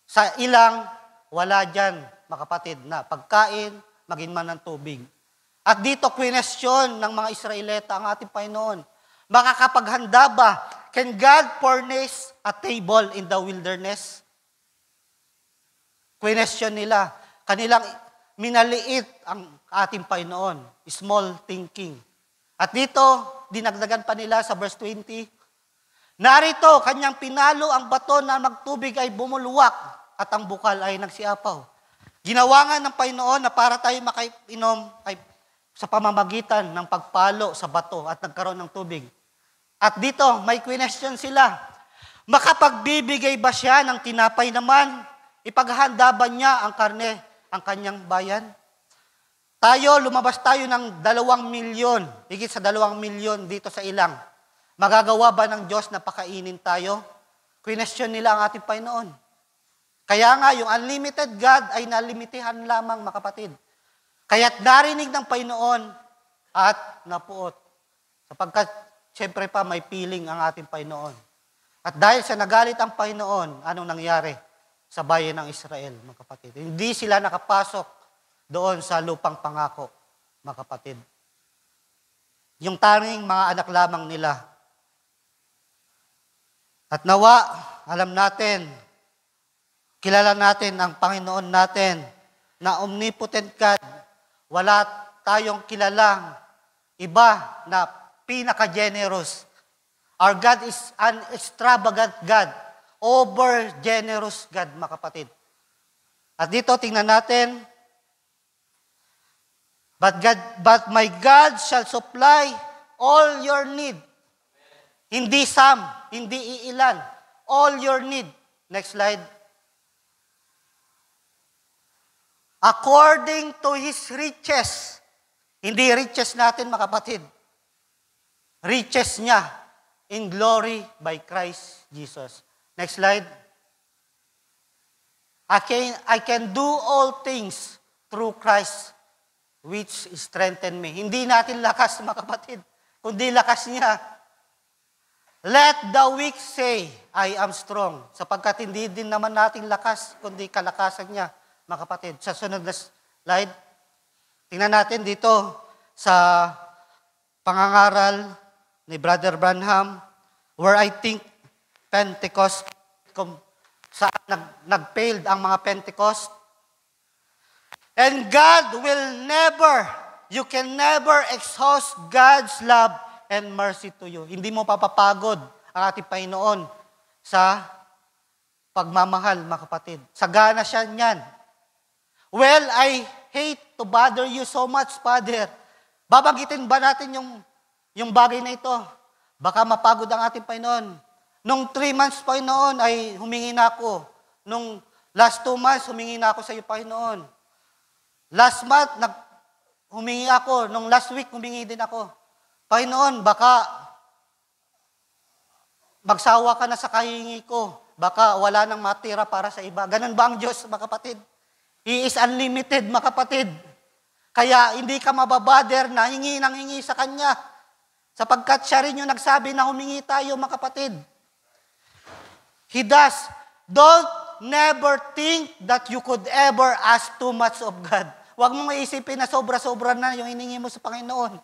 Sa ilang, wala dyan, mga kapatid, na pagkain, maging man ng tubig. At dito, question ng mga Israelita ang ating Panginoon. Makakapaghanda ba? Can God furnish a table in the wilderness? Question nila. Kanilang minaliit ang ating Panginoon. Small thinking. At dito, dinagdagan pa nila sa verse 20, narito, kanyang pinalo ang bato na magtubig ay bumulwak at ang bukal ay nagsiapaw. Ginawa nga ng Panginoon na para tayo makainom ay sa pamamagitan ng pagpalo sa bato at nagkaroon ng tubig. At dito, may question sila. Makapagbibigay ba siya ng tinapay naman? Ipaghahanda ba niya ang karne, ang kanyang bayan? Lumabas tayo ng 2 milyon, higit sa 2 milyon dito sa ilang. Magagawa ba ng Diyos na pakainin tayo? Question nila ang ating Panginoon. Kaya nga, yung unlimited God ay nalimitihan lamang, mga kapatid. Kaya't narinig ng Panginoon at napuot. Sapagkat, siyempre pa, may piling ang ating Panginoon. At dahil sa nagalit ang Panginoon, anong nangyari sa bayan ng Israel, mga kapatid? Hindi sila nakapasok doon sa lupang pangako, mga kapatid. Yung tanging mga anak lamang nila. At nawa, alam natin, kilala natin ang Panginoon natin na omnipotent God. Wala tayong kilalang iba na pinaka-generous. Our God is an extravagant God, over-generous God, mga kapatid. At dito, tingnan natin, But my God shall supply all your need. Hindi some, hindi iilan. All your need. Next slide. According to His riches. Hindi riches natin, mga kapatid. Riches niya in glory by Christ Jesus. Next slide. I can do all things through Christ which strengthen me. Hindi natin lakas, mga kapatid, kundi lakas niya. Let the weak say, I am strong. Sapagkat hindi din naman natin lakas, kundi kalakasan niya, mga kapatid. Sa sunod na slide, tingnan natin dito sa pangangaral ni Brother Branham, where I think Pentecost, saan nag-failed ang mga Pentecost. And God will never, you can never exhaust God's love and mercy to you. Hindi mo papapagod ang ating Panginoon sa pagmamahal, mga kapatid. Sagana siya niyan. Well, I hate to bother you so much, Father. Babagitin ba natin yung bagay na ito? Baka mapagod ang ating Panginoon. Nung 3 months, Panginoon, ay humingi na ako. Nung last 2 months, humingi na ako sa iyo, Panginoon. Last month, humingi ako. Nung last week, humingi din ako. Panginoon, baka magsawa ka na sa kahingi ko. Baka wala nang matira para sa iba. Ganun ba ang Diyos, mga kapatid? He is unlimited, mga kapatid. Kaya hindi ka mababader na hingi ng hingi sa Kanya. Sapagkat siya rin yung nagsabi na humingi tayo, mga kapatid. He does. Don't never think that you could ever ask too much of God. Huwag mong maisipin na sobra-sobra na yung hiningi mo sa Panginoon.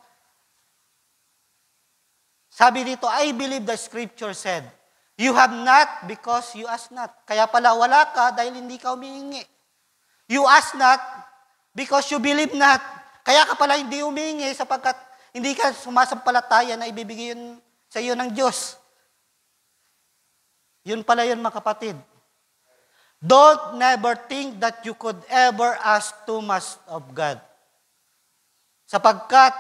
Sabi dito, I believe the scripture said, you have not because you ask not. Kaya pala wala ka dahil hindi ka humihingi. You ask not because you believe not. Kaya ka pala hindi humihingi sapagkat hindi ka sumasampalataya na ibibigay yun sa iyo ng Diyos. Yun pala yun, mga kapatid. Don't never think that you could ever ask too much of God. Sapagkat,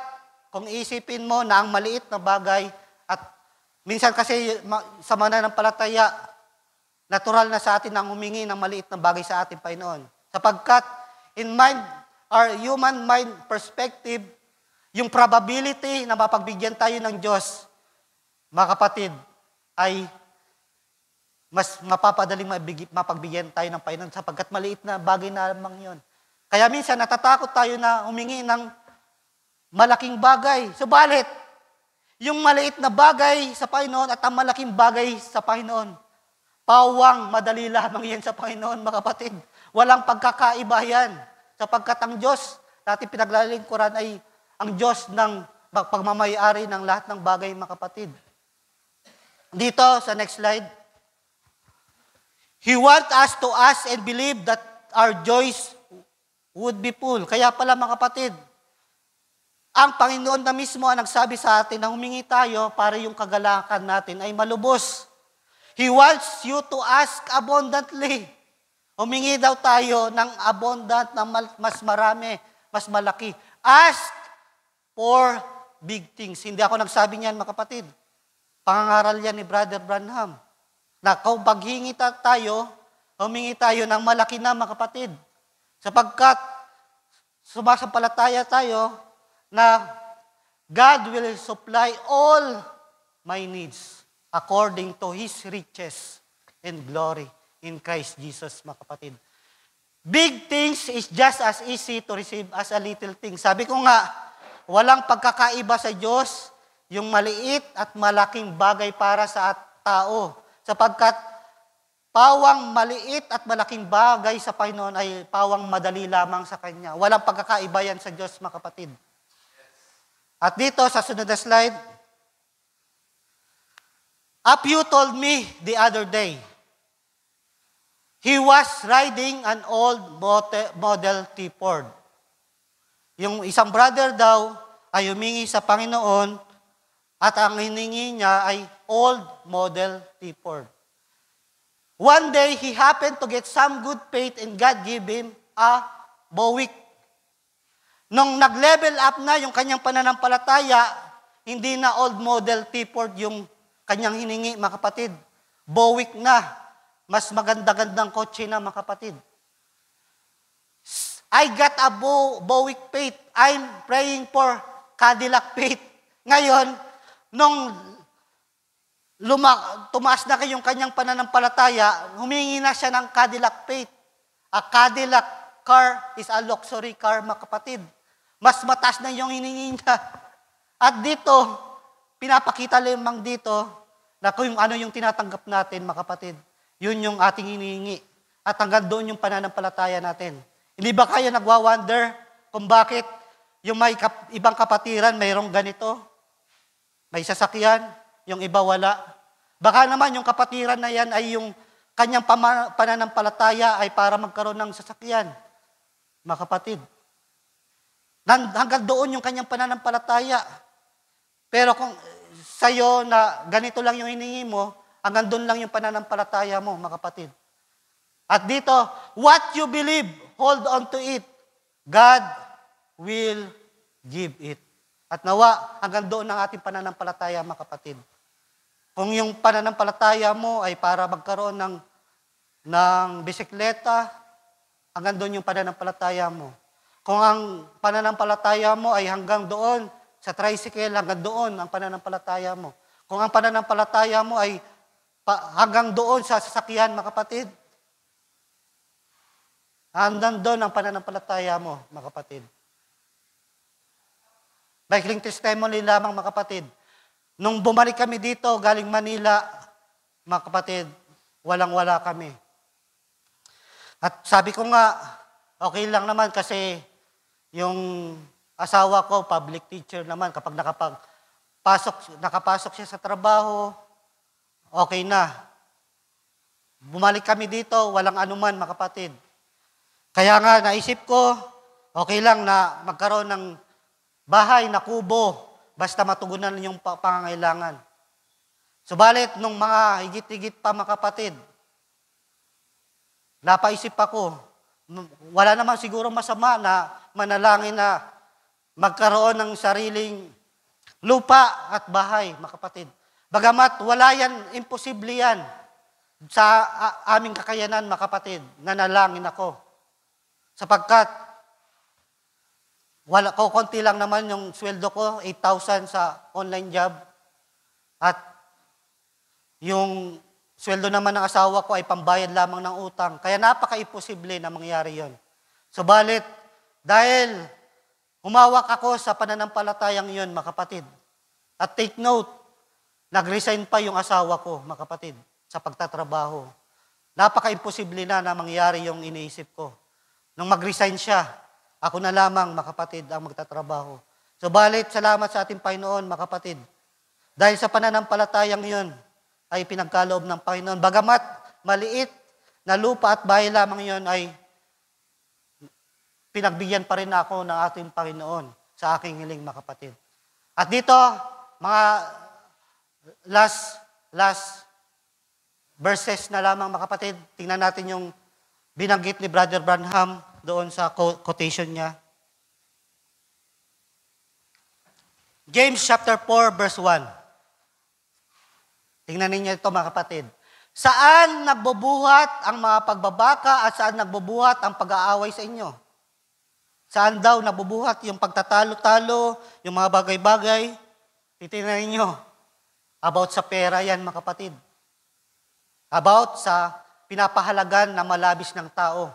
kung isipin mo na ang maliit na bagay, at minsan kasi sa mananampalataya, natural na sa atin ang humingi ng maliit na bagay sa ating Panginoon. Sapagkat, in mind, or human mind perspective, yung probability na mapagbigyan tayo ng Diyos, mga kapatid, ay mas mapapadaling mapagbigyan tayo ng Panginoon sapagkat maliit na bagay na lamang yun. Kaya minsan natatakot tayo na humingi ng malaking bagay. Subalit, yung maliit na bagay sa Panginoon at ang malaking bagay sa Panginoon, pawang madali lamang yan sa Panginoon, mga kapatid. Walang pagkakaiba yan. Sapagkat ang Diyos, natin pinaglalingkuran ay ang Diyos ng pagmamayari ng lahat ng bagay, mga kapatid. Dito, sa next slide. He wants us to ask and believe that our joys would be full. Kaya pala, mga kapatid, ang Panginoon na mismo ang nagsabi sa atin na humingi tayo para yung kagalakan natin ay malubos. He wants you to ask abundantly. Humingi daw tayo ng abundant, ng mas marami, mas malaki. Ask for big things. Hindi ako nagsabi niyan, mga kapatid. Pangangaral yan ni Brother Branham. Na kung paghingi tayo, humingi tayo ng malaki na, mga kapatid. Sapagkat sumasampalataya tayo na God will supply all my needs according to His riches and glory in Christ Jesus, mga kapatid. Big things is just as easy to receive as a little thing. Sabi ko nga, walang pagkakaiba sa Diyos yung maliit at malaking bagay para sa tao. Sapagkat pawang maliit at malaking bagay sa Panginoon ay pawang madali lamang sa Kanya. Walang pagkakaiba yan sa Diyos, mga kapatid. At dito, sa sunod na slide, Apyu told me the other day, he was riding an old model T-Ford. Yung isang brother daw ay humingi sa Panginoon at ang hiningi niya ay old model T-Ford. One day, he happened to get some good faith and God gave him a Buick. Nung nag-level up na yung kanyang pananampalataya, hindi na old model T-Ford yung kanyang hiningi, mga kapatid. Buick na. Mas maganda-gandang kotse na, mga kapatid. I got a Buick faith. I'm praying for Cadillac faith. Ngayon, nung tumaas na kayong kanyang pananampalataya, humingi na siya ng Cadillac faith. A Cadillac car is a luxury car, mga kapatid. Mas mataas na yung hiningi niya. At dito, pinapakita lamang dito na kung ano yung tinatanggap natin, mga kapatid. Yun yung ating hinihingi. At hanggang doon yung pananampalataya natin. Hindi ba kayo nagwa-wonder kung bakit yung may ibang kapatiran mayroong ganito? May sasakyan, yung iba wala. Baka naman yung kapatiran na yan ay yung kanyang pananampalataya ay para magkaroon ng sasakyan. Mga kapatid. Hanggang doon yung kanyang pananampalataya. Pero kung sa'yo na ganito lang yung hiningi mo, hanggang doon lang yung pananampalataya mo, mga kapatid. At dito, what you believe, hold on to it. God will give it. At nawa, hanggang doon ang ating pananampalataya, mga kapatid. Kung yung pananampalataya mo ay para magkaroon ng bisikleta, hanggang doon yung pananampalataya mo. Kung ang pananampalataya mo ay hanggang doon sa tricycle, hanggang doon ang pananampalataya mo. Kung ang pananampalataya mo ay hanggang doon sa sasakyan, mga kapatid, hanggang doon ang pananampalataya mo, mga kapatid. Baikling testimony lamang, mga kapatid. Nung bumalik kami dito, galing Manila, mga kapatid, walang-wala kami. At sabi ko nga, okay lang naman kasi yung asawa ko, public teacher naman, kapag nakapasok siya sa trabaho, okay na. Bumalik kami dito, walang anuman, mga kapatid. Kaya nga, naisip ko, okay lang na magkaroon ng bahay na kubo, basta matugunan yung pangangailangan. Subalit, nung mga higit-higit pa, mga kapatid, napaisip ako, wala naman siguro masama na manalangin na magkaroon ng sariling lupa at bahay, mga kapatid. Bagamat wala yan, imposible yan sa aming kakayanan, mga kapatid, nanalangin ako. Sapagkat konti lang naman yung sweldo ko, 8,000 sa online job. At yung sweldo naman ng asawa ko ay pambayad lamang ng utang. Kaya napaka-imposible na mangyari yon. Subalit, dahil humawak ako sa pananampalatayang yon, mga kapatid. At take note, nag-resign pa yung asawa ko, mga kapatid, sa pagtatrabaho. Napaka-imposible na mangyari yung iniisip ko. Nung mag-resign siya, ako na lamang, mga kapatid, ang magtatrabaho. Subalit, salamat sa ating Panginoon, mga kapatid. Dahil sa pananampalatayang iyon ay pinagkaloob ng Panginoon. Bagamat maliit na lupa at bahay lamang iyon ay pinagbigyan pa rin ako ng ating Panginoon sa aking hiling, mga kapatid. At dito, mga last verses na lamang, mga kapatid. Tingnan natin yung binanggit ni Brother Branham doon sa quotation niya. James chapter 4 verse 1. Tingnan ninyo ito, mga kapatid. Saan nagbubuhat ang mga pagbabaka at saan nagbubuhat ang pag-aaway sa inyo? Saan daw nagbubuhat yung pagtatalo-talo, yung mga bagay-bagay? Titingnan ninyo. About sa pera yan, mga kapatid. About sa pinapahalagan na malabis ng tao.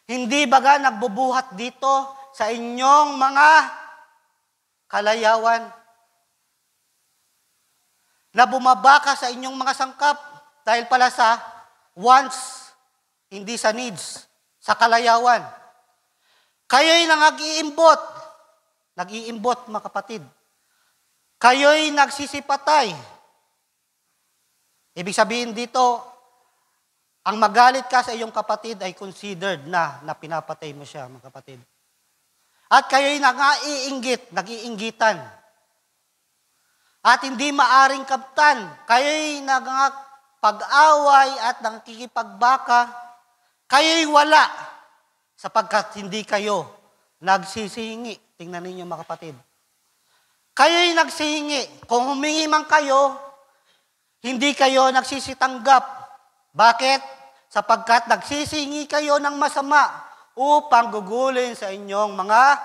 Hindi baga nagbubuhat dito sa inyong mga kalayawan na bumabaka sa inyong mga sangkap dahil pala sa wants, hindi sa needs, sa kalayawan. Kayo'y nag-iimbot, mga kapatid. Kayo'y nagsisipatay. Ibig sabihin dito, ang magalit ka sa iyong kapatid ay considered na pinapatay mo siya, mga kapatid. At kayo'y nag-iinggitan. At hindi maaring kaptan. Kayo'y pag-away at nakikipagbaka. Kayo'y wala sapagkat hindi kayo nagsisingi. Tingnan ninyo, mga kapatid. Kayo'y nagsihingi. Kung humingi man kayo, hindi kayo nagsisitanggap. Bakit? Sapagkat nagsisingi kayo ng masama upang gugulin sa inyong mga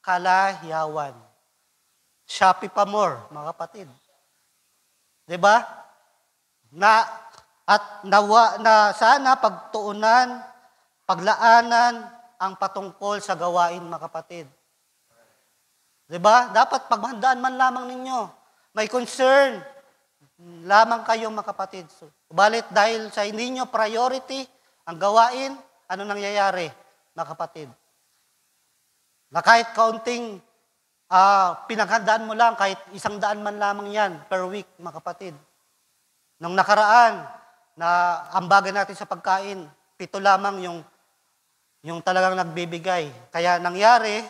kalayawan. Shopee pa more, mga kapatid. 'Di ba? Na sana pagtuunan, paglaanan ang patungkol sa gawain, mga kapatid. 'Di ba? Dapat paghandaan man lamang ninyo. May concern lamang kayo, mga kapatid. Subalit dahil sa hindi nyo priority ang gawain, ano nangyayari, mga kapatid? Na kahit kaunting pinaghandaan mo lang, kahit 100 man lamang yan per week, mga kapatid. Nung nakaraan, na ambagan natin sa pagkain, 7 lamang yung talagang nagbibigay. Kaya nangyari,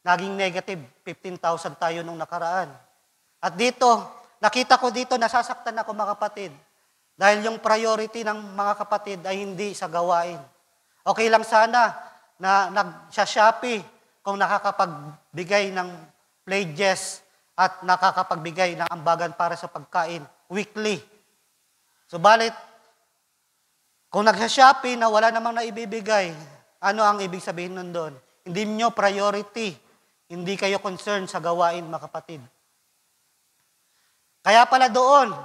naging negative, 15,000 tayo nung nakaraan. At dito, nakita ko dito, nasasaktan ako, mga kapatid. Dahil yung priority ng mga kapatid ay hindi sa gawain. Okay lang sana na nag-Shopee kung nakakapagbigay ng pledges at nakakapagbigay ng ambagan para sa pagkain weekly. Subalit, kung nag-Shopee na wala namang naibibigay, ano ang ibig sabihin nun doon? Hindi nyo priority. Hindi kayo concerned sa gawain, mga kapatid. Kaya pala doon,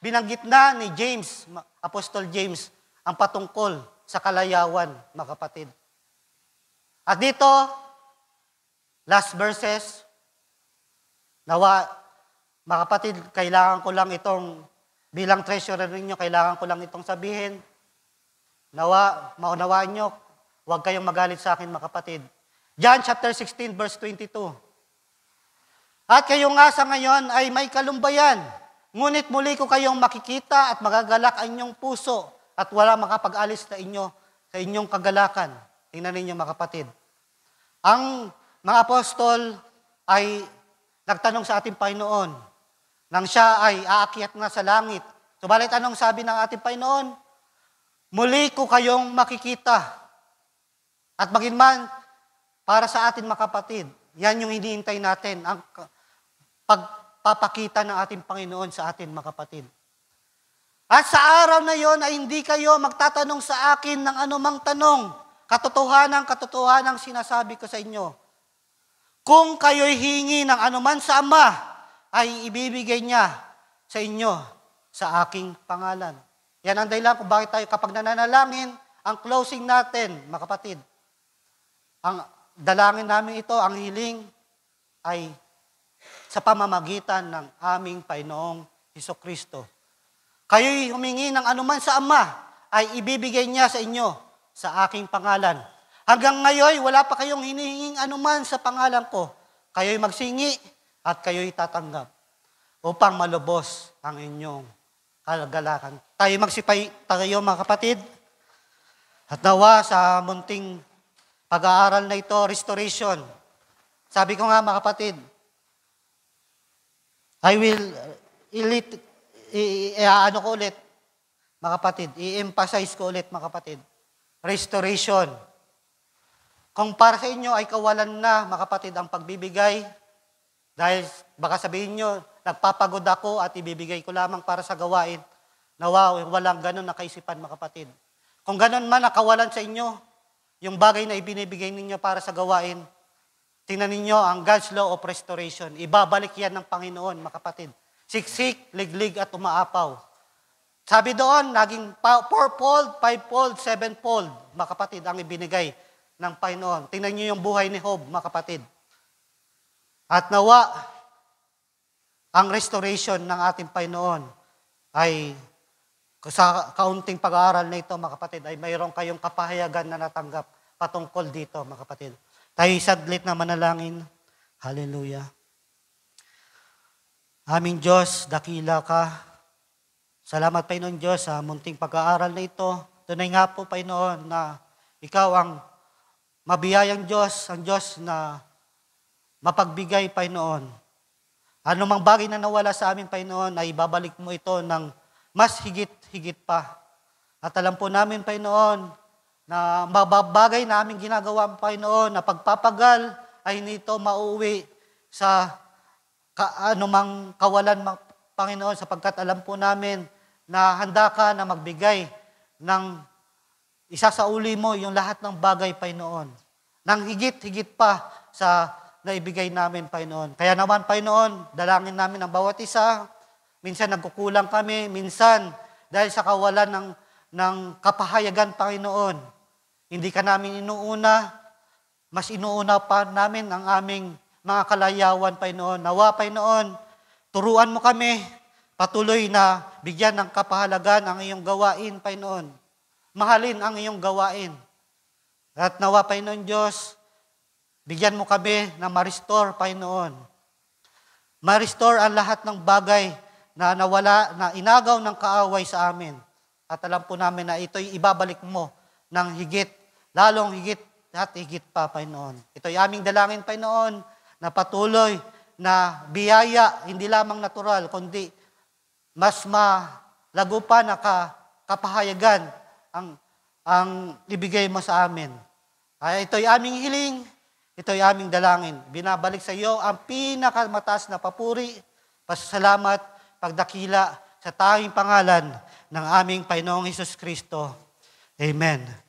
binanggit na ni James, Apostol James, ang patungkol sa kalayawan, mga kapatid. At dito, last verses, nawa, mga kapatid, kailangan ko lang itong, bilang treasurer ninyo, kailangan ko lang itong sabihin. Nawa, maunawaan nyo, huwag kayong magalit sa akin, mga kapatid. John chapter 16, verse 22. At kayo nga sa ngayon ay may kalumbayan, ngunit muli ko kayong makikita at magagalak ang inyong puso at wala makapag-alis na inyo sa inyong kagalakan. Tingnan ninyo, mga kapatid. Ang mga apostol ay nagtanong sa ating Panginoon nang siya ay aakyat na sa langit. Subalit anong sabi ng ating Panginoon? Muli ko kayong makikita. At maginman, para sa atin, mga kapatid, yan yung hinihintay natin, ang pagpapakita ng ating Panginoon sa atin, mga kapatid. At sa araw na yon ay hindi kayo magtatanong sa akin ng anumang tanong. Katotohanan sinasabi ko sa inyo. Kung kayo'y hingi ng anuman sa Ama, ay ibibigay niya sa inyo sa aking pangalan. Yan ang dahilan kung bakit tayo kapag nananalangin, ang closing natin, mga kapatid, ang dalangin namin ito, ang hiling, ay sa pamamagitan ng aming Panginoong Hesukristo. Kayo'y humingi ng anuman sa Ama, ay ibibigay niya sa inyo sa aking pangalan. Hanggang ngayon, wala pa kayong hinihinging anuman sa pangalan ko. kayo'y magsingi at kayo'y tatanggap upang malubos ang inyong kagalakan. Tayo magsipay tayo mga kapatid. At nawa sa munting pag-aaral na ito, restoration. Sabi ko nga mga kapatid, I will ano ko ulit, mga kapatid, i-emphasize ko ulit mga kapatid. Restoration. Kung para sa inyo ay kawalan na, mga kapatid, ang pagbibigay, dahil baka sabihin nyo, nagpapagod ako at ibibigay ko lamang para sa gawain, nawa, walang ganun na kaisipan, mga kapatid. Kung ganun man nakawalan sa inyo, yung bagay na ibinibigay ninyo para sa gawain, tingnan ninyo ang God's law of restoration. Ibabalik yan ng Panginoon, mga kapatid. Siksik, liglig at umaapaw. Sabi doon, naging 4-fold, 5-fold, 7-fold, mga kapatid, ang ibinigay ng Panginoon. Tingnan niyo yung buhay ni Job, mga kapatid. At nawa, ang restoration ng ating Panginoon ay sa kaunting pag-aaral na ito, mga kapatid, ay mayroon kayong kapahayagan na natanggap patungkol dito, mga kapatid. Tayo sadlit na manalangin. Hallelujah. Aming Diyos, dakila ka. Salamat, Panginoon Diyos, sa munting pag-aaral na ito. Tunay nga po, Panginoon, na Ikaw ang mabiyayang Diyos, ang Diyos na mapagbigay, Panginoon. Ano mang bagay na nawala sa amin, Panginoon, ay babalik mo ito ng mas higit pa. At alam po namin, Panginoon, na mababagay na aming ginagawa, Panginoon, na pagpapagal ay nito mauwi sa anumang kawalan, Panginoon, sapagkat alam po namin na handa ka na magbigay ng isasauli mo yung lahat ng bagay, Panginoon. Nang higit pa sa naibigay namin, Panginoon. Kaya naman, Panginoon, dalangin namin ang bawat isa. Minsan nagkukulang kami, minsan dahil sa kawalan ng kapahayagan, Panginoon. Hindi ka namin inuuna, mas inuuna pa namin ang aming mga kalayawan, Panginoon. Nawa, Panginoon, turuan mo kami, patuloy na bigyan ng kapahalagan ang iyong gawain, Panginoon. Mahalin ang iyong gawain. At nawa, Panginoon Diyos, bigyan mo kami na ma-restore, Panginoon. Ma-restore ang lahat ng bagay na nawala, na inagaw ng kaaway sa amin. At alam po namin na ito'y ibabalik mo ng higit, lalong higit at higit pa, Panginoon. Ito'y aming dalangin, Panginoon, na patuloy na biyaya, hindi lamang natural, kundi mas malago pa na kapahayagan ang ibigay mo sa amin. Ay, ito'y aming hiling, ito'y aming dalangin. Binabalik sa iyo ang pinakamataas na papuri, pasasalamat, pagdakila sa tanging pangalan ng aming Panginoong Hesus Kristo. Amen.